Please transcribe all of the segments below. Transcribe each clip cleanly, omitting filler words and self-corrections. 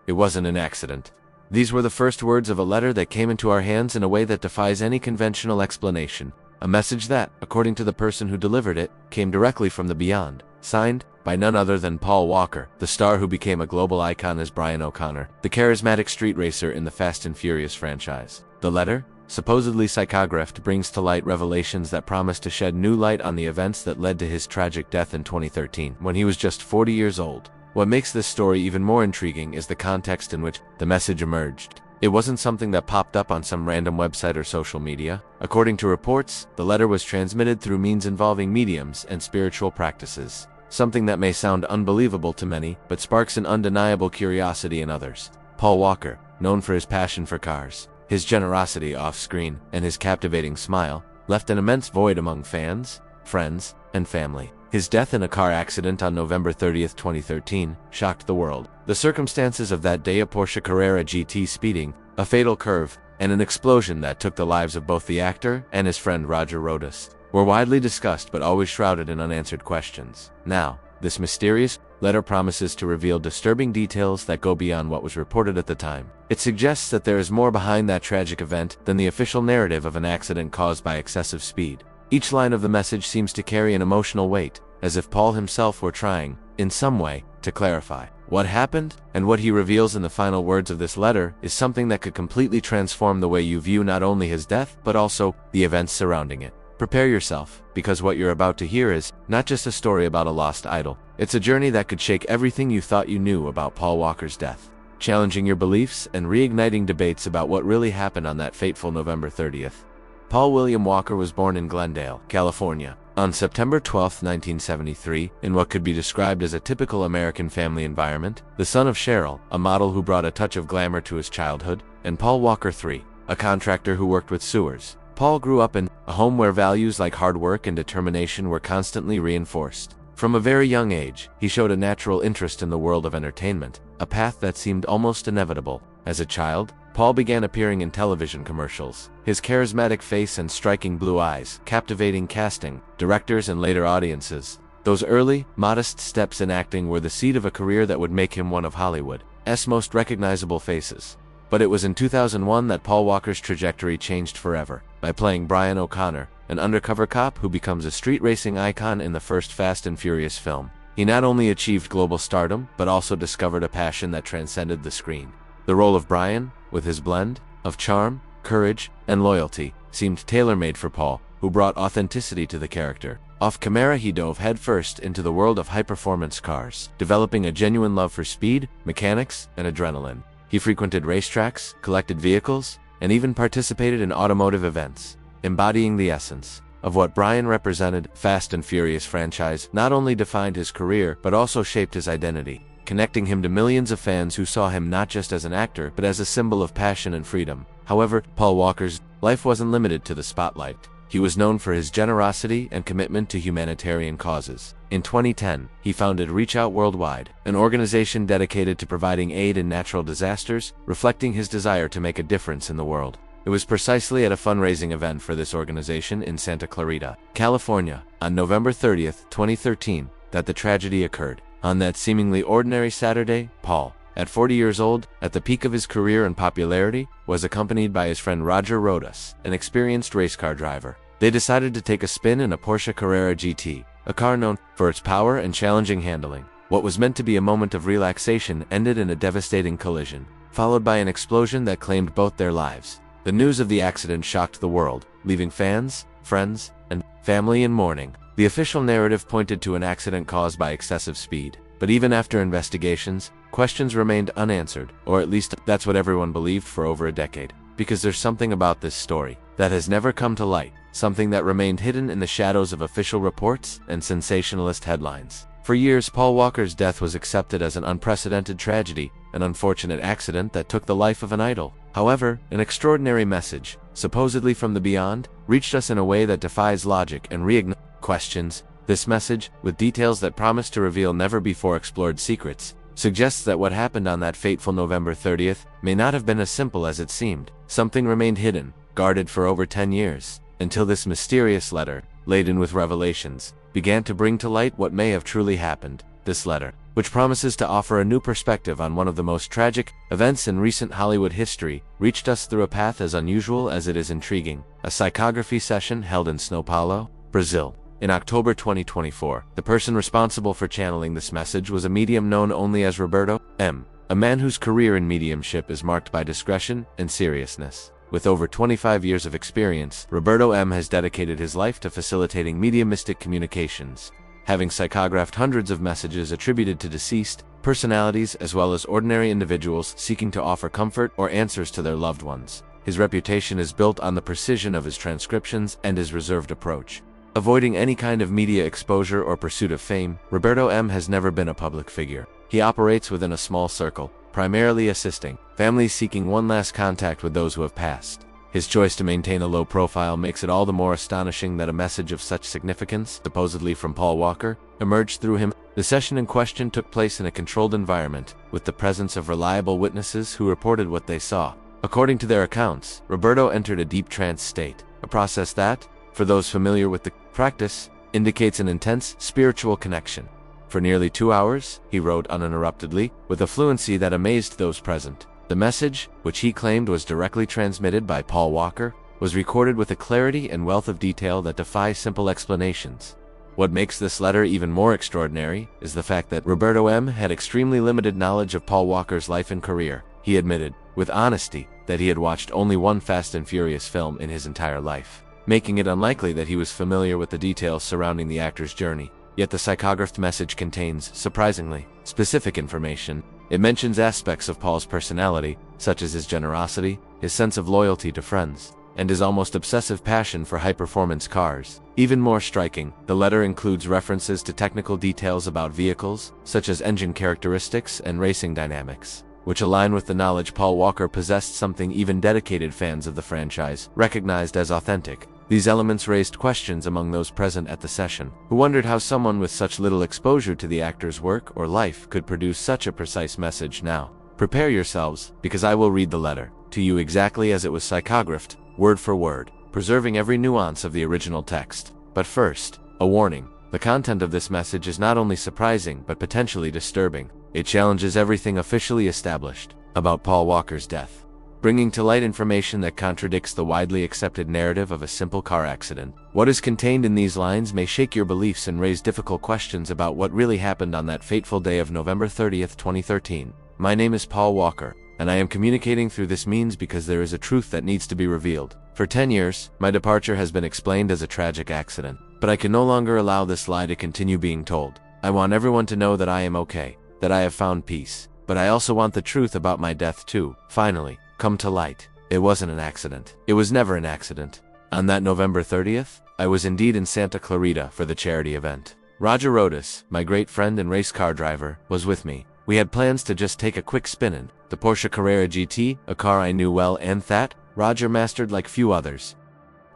It wasn't an accident. These were the first words of a letter that came into our hands in a way that defies any conventional explanation. A message that, according to the person who delivered it, came directly from the beyond. Signed by none other than Paul Walker, the star who became a global icon as Brian O'Connor, the charismatic street racer in the Fast and Furious franchise. The letter, supposedly psychographed, brings to light revelations that promise to shed new light on the events that led to his tragic death in 2013, when he was just 40 years old. What makes this story even more intriguing is the context in which the message emerged. It wasn't something that popped up on some random website or social media. According to reports, the letter was transmitted through means involving mediums and spiritual practices. Something that may sound unbelievable to many, but sparks an undeniable curiosity in others. Paul Walker, known for his passion for cars, his generosity off-screen, and his captivating smile, left an immense void among fans, friends, and family. His death in a car accident on November 30, 2013, shocked the world. The circumstances of that day, a Porsche Carrera GT speeding, a fatal curve, and an explosion that took the lives of both the actor and his friend Roger Rodas, were widely discussed but always shrouded in unanswered questions. Now, this mysterious letter promises to reveal disturbing details that go beyond what was reported at the time. It suggests that there is more behind that tragic event than the official narrative of an accident caused by excessive speed. Each line of the message seems to carry an emotional weight, as if Paul himself were trying, in some way, to clarify what happened, and what he reveals in the final words of this letter is something that could completely transform the way you view not only his death, but also the events surrounding it. Prepare yourself, because what you're about to hear is not just a story about a lost idol. It's a journey that could shake everything you thought you knew about Paul Walker's death, challenging your beliefs and reigniting debates about what really happened on that fateful November 30th. Paul William Walker was born in Glendale, California, on September 12, 1973, in what could be described as a typical American family environment, the son of Cheryl, a model who brought a touch of glamour to his childhood, and Paul Walker III, a contractor who worked with sewers. Paul grew up in a home where values like hard work and determination were constantly reinforced. From a very young age, he showed a natural interest in the world of entertainment, a path that seemed almost inevitable. As a child, Paul began appearing in television commercials. His charismatic face and striking blue eyes, captivating casting, directors, and later audiences. Those early, modest steps in acting were the seed of a career that would make him one of Hollywood's most recognizable faces. But it was in 2001 that Paul Walker's trajectory changed forever, by playing Brian O'Connor, an undercover cop who becomes a street racing icon in the first Fast and Furious film. He not only achieved global stardom, but also discovered a passion that transcended the screen. The role of Brian, with his blend of charm, courage, and loyalty, seemed tailor-made for Paul, who brought authenticity to the character. Off camera, he dove headfirst into the world of high-performance cars, developing a genuine love for speed, mechanics, and adrenaline. He frequented racetracks, collected vehicles, and even participated in automotive events, embodying the essence of what Brian represented. Fast and Furious franchise not only defined his career, but also shaped his identity, connecting him to millions of fans who saw him not just as an actor, but as a symbol of passion and freedom. However, Paul Walker's life wasn't limited to the spotlight. He was known for his generosity and commitment to humanitarian causes. In 2010, he founded Reach Out Worldwide, an organization dedicated to providing aid in natural disasters, reflecting his desire to make a difference in the world. It was precisely at a fundraising event for this organization in Santa Clarita, California, on November 30th, 2013, that the tragedy occurred. On that seemingly ordinary Saturday, Paul, at 40 years old, at the peak of his career and popularity, was accompanied by his friend Roger Rodas, an experienced race car driver. They decided to take a spin in a Porsche Carrera GT, a car known for its power and challenging handling. What was meant to be a moment of relaxation ended in a devastating collision, followed by an explosion that claimed both their lives. The news of the accident shocked the world, leaving fans, friends, and family in mourning. The official narrative pointed to an accident caused by excessive speed, but even after investigations, questions remained unanswered, or at least that's what everyone believed for over a decade. Because there's something about this story that has never come to light, something that remained hidden in the shadows of official reports and sensationalist headlines. For years, Paul Walker's death was accepted as an unprecedented tragedy, an unfortunate accident that took the life of an idol. However, an extraordinary message, supposedly from the beyond, reached us in a way that defies logic and reignites questions. This message, with details that promise to reveal never-before-explored secrets, suggests that what happened on that fateful November 30th may not have been as simple as it seemed. Something remained hidden, guarded for over 10 years, until this mysterious letter, laden with revelations, began to bring to light what may have truly happened. This letter, which promises to offer a new perspective on one of the most tragic events in recent Hollywood history, reached us through a path as unusual as it is intriguing. A psychography session held in São Paulo, Brazil. In October 2024, the person responsible for channeling this message was a medium known only as Roberto M., a man whose career in mediumship is marked by discretion and seriousness. With over 25 years of experience, Roberto M. has dedicated his life to facilitating mediumistic communications, having psychographed hundreds of messages attributed to deceased personalities as well as ordinary individuals seeking to offer comfort or answers to their loved ones. His reputation is built on the precision of his transcriptions and his reserved approach. Avoiding any kind of media exposure or pursuit of fame, Roberto M. has never been a public figure. He operates within a small circle, primarily assisting families seeking one last contact with those who have passed. His choice to maintain a low profile makes it all the more astonishing that a message of such significance, supposedly from Paul Walker, emerged through him. The session in question took place in a controlled environment, with the presence of reliable witnesses who reported what they saw. According to their accounts, Roberto entered a deep trance state, a process that, for those familiar with the practice, indicates an intense spiritual connection. For nearly 2 hours, he wrote uninterruptedly, with a fluency that amazed those present. The message, which he claimed was directly transmitted by Paul Walker, was recorded with a clarity and wealth of detail that defy simple explanations. What makes this letter even more extraordinary is the fact that Roberto M. had extremely limited knowledge of Paul Walker's life and career. He admitted, with honesty, that he had watched only one Fast and Furious film in his entire life, making it unlikely that he was familiar with the details surrounding the actor's journey. Yet the psychographed message contains, surprisingly, specific information. It mentions aspects of Paul's personality, such as his generosity, his sense of loyalty to friends, and his almost obsessive passion for high-performance cars. Even more striking, the letter includes references to technical details about vehicles, such as engine characteristics and racing dynamics, which align with the knowledge Paul Walker possessed, something even dedicated fans of the franchise recognized as authentic. These elements raised questions among those present at the session, who wondered how someone with such little exposure to the actor's work or life could produce such a precise message. Now, prepare yourselves, because I will read the letter to you exactly as it was psychographed, word for word, preserving every nuance of the original text. But first, a warning. The content of this message is not only surprising but potentially disturbing. It challenges everything officially established about Paul Walker's death, bringing to light information that contradicts the widely accepted narrative of a simple car accident. What is contained in these lines may shake your beliefs and raise difficult questions about what really happened on that fateful day of November 30th, 2013. My name is Paul Walker, and I am communicating through this means because there is a truth that needs to be revealed. For 10 years, my departure has been explained as a tragic accident, but I can no longer allow this lie to continue being told. I want everyone to know that I am okay, that I have found peace, but I also want the truth about my death too, finally, come to light. It wasn't an accident. It was never an accident. On that November 30th, I was indeed in Santa Clarita for the charity event. Roger Rodas, my great friend and race car driver, was with me. We had plans to just take a quick spin in the Porsche Carrera GT, a car I knew well and that Roger mastered like few others.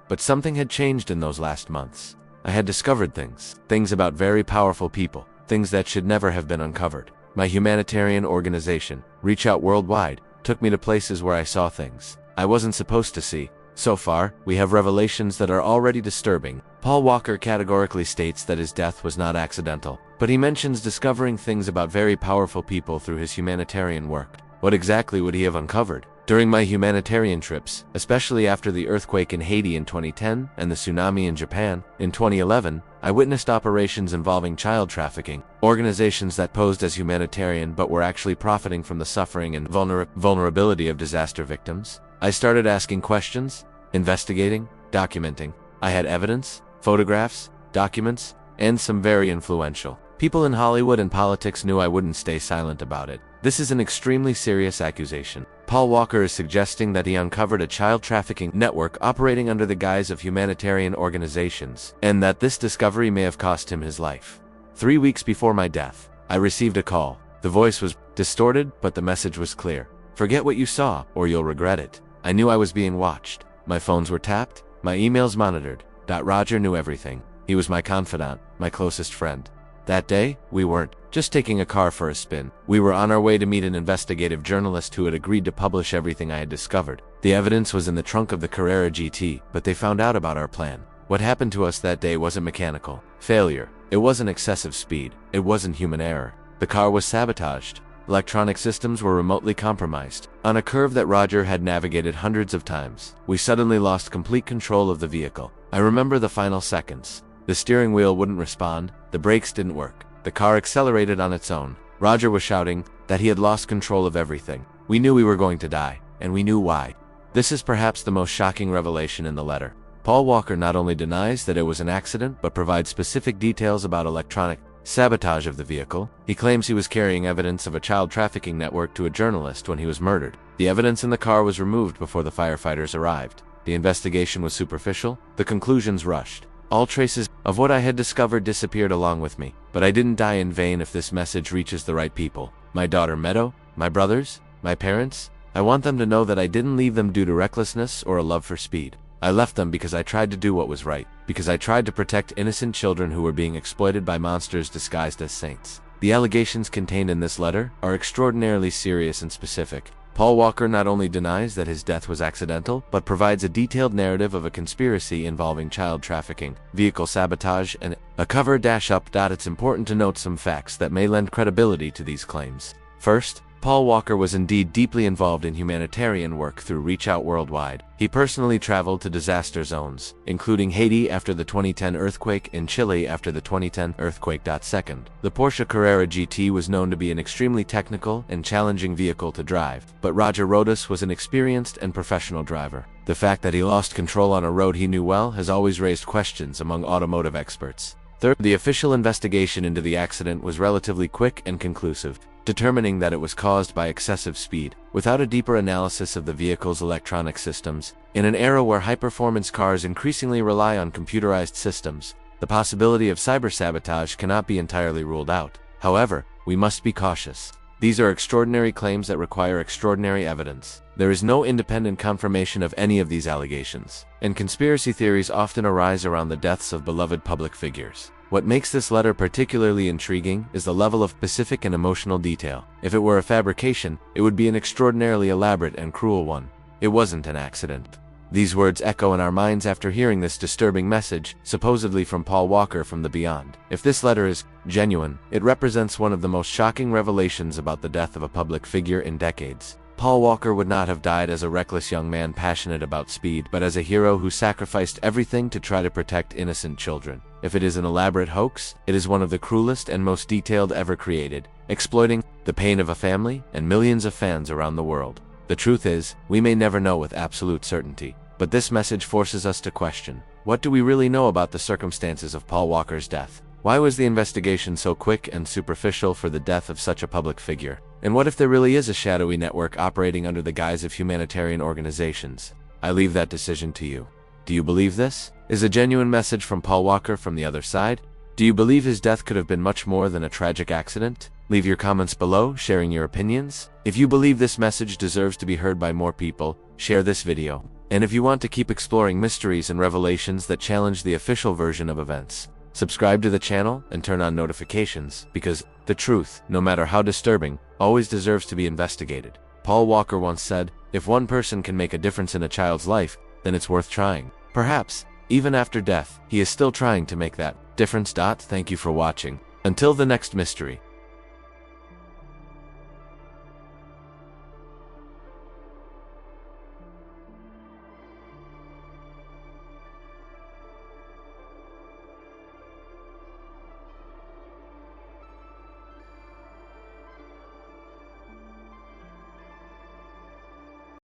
But something had changed in those last months. I had discovered things about very powerful people, things that should never have been uncovered. My humanitarian organization, Reach Out Worldwide, took me to places where I saw things I wasn't supposed to see. So far, we have revelations that are already disturbing. Paul Walker categorically states that his death was not accidental, but he mentions discovering things about very powerful people through his humanitarian work. What exactly would he have uncovered? During my humanitarian trips, especially after the earthquake in Haiti in 2010 and the tsunami in Japan in 2011, I witnessed operations involving child trafficking, organizations that posed as humanitarian but were actually profiting from the suffering and vulnerability of disaster victims. I started asking questions, investigating, documenting. I had evidence, photographs, documents, and some very influential people in Hollywood and politics knew I wouldn't stay silent about it. This is an extremely serious accusation. Paul Walker is suggesting that he uncovered a child trafficking network operating under the guise of humanitarian organizations, and that this discovery may have cost him his life. 3 weeks before my death, I received a call. The voice was distorted, but the message was clear. Forget what you saw, or you'll regret it. I knew I was being watched. My phones were tapped, my emails monitored. Roger knew everything. He was my confidant, my closest friend. That day, we weren't just taking a car for a spin. We were on our way to meet an investigative journalist who had agreed to publish everything I had discovered. The evidence was in the trunk of the Carrera GT, but they found out about our plan. What happened to us that day wasn't mechanical failure. It wasn't excessive speed. It wasn't human error. The car was sabotaged. Electronic systems were remotely compromised. On a curve that Roger had navigated hundreds of times, we suddenly lost complete control of the vehicle. I remember the final seconds. The steering wheel wouldn't respond, the brakes didn't work. The car accelerated on its own. Roger was shouting that he had lost control of everything. We knew we were going to die, and we knew why. This is perhaps the most shocking revelation in the letter. Paul Walker not only denies that it was an accident, but provides specific details about electronic sabotage of the vehicle. He claims he was carrying evidence of a child trafficking network to a journalist when he was murdered. The evidence in the car was removed before the firefighters arrived. The investigation was superficial, the conclusions rushed. All traces of what I had discovered disappeared along with me. But I didn't die in vain if this message reaches the right people. My daughter Meadow, my brothers, my parents. I want them to know that I didn't leave them due to recklessness or a love for speed. I left them because I tried to do what was right, because I tried to protect innocent children who were being exploited by monsters disguised as saints. The allegations contained in this letter are extraordinarily serious and specific. Paul Walker not only denies that his death was accidental, but provides a detailed narrative of a conspiracy involving child trafficking, vehicle sabotage, and a cover-up. It's important to note some facts that may lend credibility to these claims. First, Paul Walker was indeed deeply involved in humanitarian work through Reach Out Worldwide. He personally traveled to disaster zones, including Haiti after the 2010 earthquake and Chile after the 2010 earthquake. Second, the Porsche Carrera GT was known to be an extremely technical and challenging vehicle to drive, but Roger Rodas was an experienced and professional driver. The fact that he lost control on a road he knew well has always raised questions among automotive experts. Third, the official investigation into the accident was relatively quick and conclusive, determining that it was caused by excessive speed, without a deeper analysis of the vehicle's electronic systems. In an era where high-performance cars increasingly rely on computerized systems, the possibility of cyber-sabotage cannot be entirely ruled out. However, we must be cautious. These are extraordinary claims that require extraordinary evidence. There is no independent confirmation of any of these allegations, and conspiracy theories often arise around the deaths of beloved public figures. What makes this letter particularly intriguing is the level of specific and emotional detail. If it were a fabrication, it would be an extraordinarily elaborate and cruel one. It wasn't an accident. These words echo in our minds after hearing this disturbing message, supposedly from Paul Walker from the beyond. If this letter is genuine, it represents one of the most shocking revelations about the death of a public figure in decades. Paul Walker would not have died as a reckless young man passionate about speed, but as a hero who sacrificed everything to try to protect innocent children. If it is an elaborate hoax, it is one of the cruelest and most detailed ever created, exploiting the pain of a family and millions of fans around the world. The truth is, we may never know with absolute certainty, but this message forces us to question, what do we really know about the circumstances of Paul Walker's death? Why was the investigation so quick and superficial for the death of such a public figure? And what if there really is a shadowy network operating under the guise of humanitarian organizations? I leave that decision to you. Do you believe this is a genuine message from Paul Walker from the other side? Do you believe his death could have been much more than a tragic accident? Leave your comments below, sharing your opinions. If you believe this message deserves to be heard by more people, share this video. And if you want to keep exploring mysteries and revelations that challenge the official version of events, subscribe to the channel and turn on notifications, because the truth, no matter how disturbing, always deserves to be investigated. Paul Walker once said, "If one person can make a difference in a child's life, then it's worth trying." Perhaps, even after death, he is still trying to make that difference. Thank you for watching. Until the next mystery.